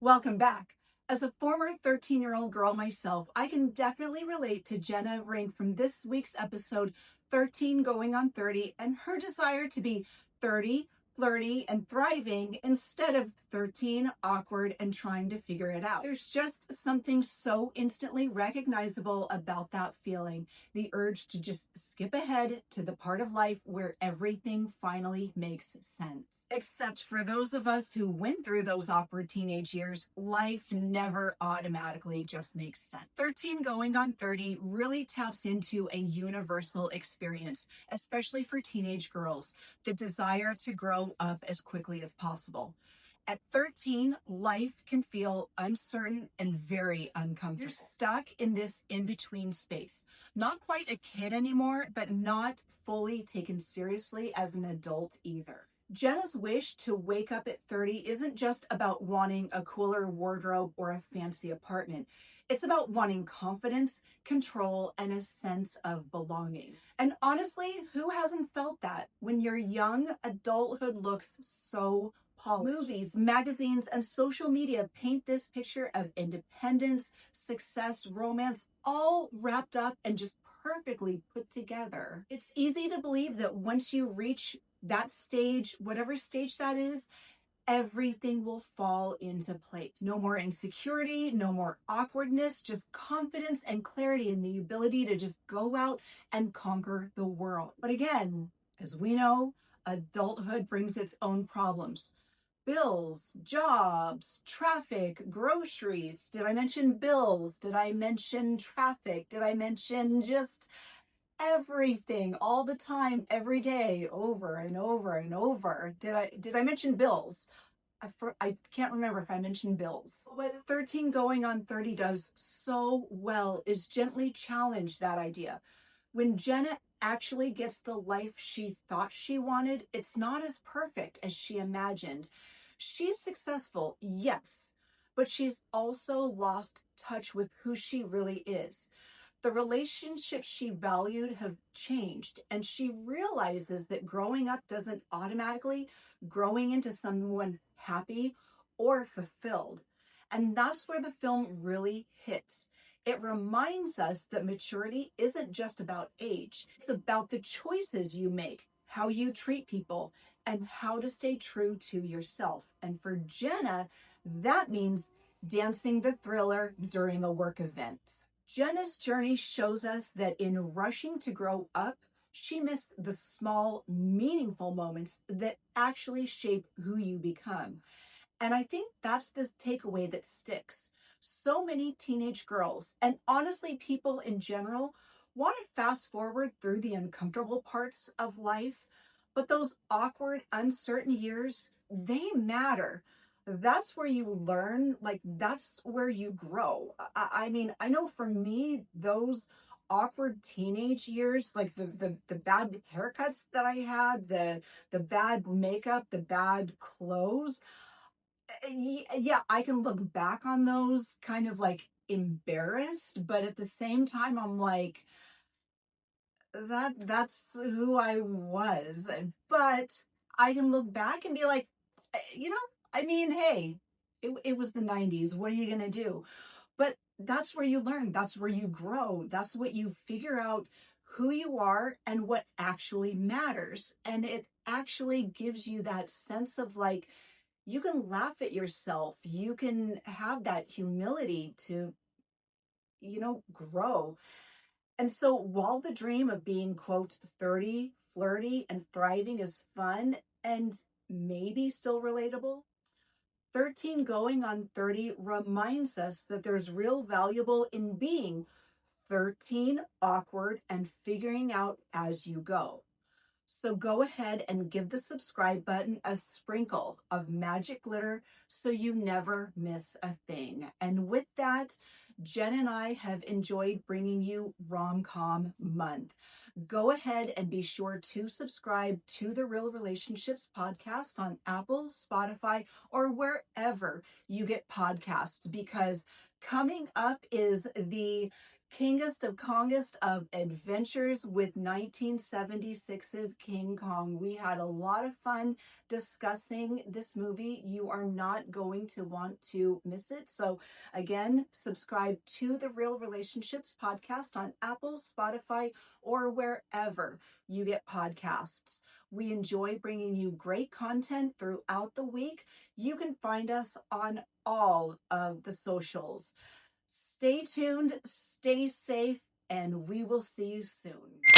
Welcome back. As a former 13-year-old girl myself, I can definitely relate to Jenna Rink from this week's episode 13 Going on 30 and her desire to be 30, flirty, and thriving instead of 13, awkward, and trying to figure it out. There's just something so instantly recognizable about that feeling, the urge to just skip ahead to the part of life where everything finally makes sense. Except for those of us who went through those awkward teenage years, life never automatically just makes sense. 13 Going on 30 really taps into a universal experience, especially for teenage girls, the desire to grow up as quickly as possible. At 13, life can feel uncertain and very uncomfortable. You're stuck in this in-between space. Not quite a kid anymore, but not fully taken seriously as an adult either. Jenna's wish to wake up at 30 isn't just about wanting a cooler wardrobe or a fancy apartment. It's about wanting confidence, control, and a sense of belonging. And honestly, who hasn't felt that when your young adulthood looks so polished? Movies, magazines, and social media paint this picture of independence, success, romance, all wrapped up and just perfectly put together. It's easy to believe that once you reach that stage, whatever stage that is, everything will fall into place. No more insecurity, no more awkwardness, just confidence and clarity and the ability to just go out and conquer the world. But again, as we know, adulthood brings its own problems. Bills, jobs, traffic, groceries. Did I mention bills? Did I mention traffic? Did I mention just everything all the time, every day, over and over and over? Did I mention bills? I can't remember if I mentioned bills. What 13 Going on 30 does so well is gently challenge that idea. When Jenna actually gets the life she thought she wanted, it's not as perfect as she imagined. She's successful, yes, but she's also lost touch with who she really is. The relationships she valued have changed, and she realizes that growing up doesn't automatically growing into someone happy or fulfilled. And that's where the film really hits. It reminds us that maturity isn't just about age, it's about the choices you make, how you treat people, and how to stay true to yourself. And for Jenna, that means dancing the thriller during a work event. Jenna's journey shows us that in rushing to grow up, she missed the small, meaningful moments that actually shape who you become. And I think that's the takeaway that sticks. So many teenage girls, and honestly, people in general, want to fast forward through the uncomfortable parts of life, but those awkward, uncertain years, they matter. That's where you learn, like, that's where you grow. I mean, I know for me, those awkward teenage years, like the bad haircuts that I had, the bad makeup, the bad clothes, yeah, I can look back on those kind of like embarrassed, but at the same time, I'm like, that's who I was. But I can look back and be like, I mean, hey, it was the 90s. What are you gonna do? But that's where you learn, that's where you grow, that's what you figure out who you are and what actually matters. And it actually gives you that sense of like, you can laugh at yourself. You can have that humility to, grow. And so while the dream of being, quote, 30, flirty, and thriving is fun and maybe still relatable, 13 Going on 30 reminds us that there's real valuable in being 13, awkward, and figuring out as you go. So go ahead and give the subscribe button a sprinkle of magic glitter so you never miss a thing. And with that, Jen and I have enjoyed bringing you Rom-Com Month. Go ahead and be sure to subscribe to the Real Relationships podcast on Apple, Spotify, or wherever you get podcasts, because coming up is the kingest of Kongest of adventures with 1976's King Kong. We had a lot of fun discussing this movie. You are not going to want to miss it. So again, subscribe to the Real Relationships podcast on Apple, Spotify, or wherever you get podcasts. We enjoy bringing you great content throughout the week. You can find us on all of the socials. Stay tuned, stay safe, and we will see you soon.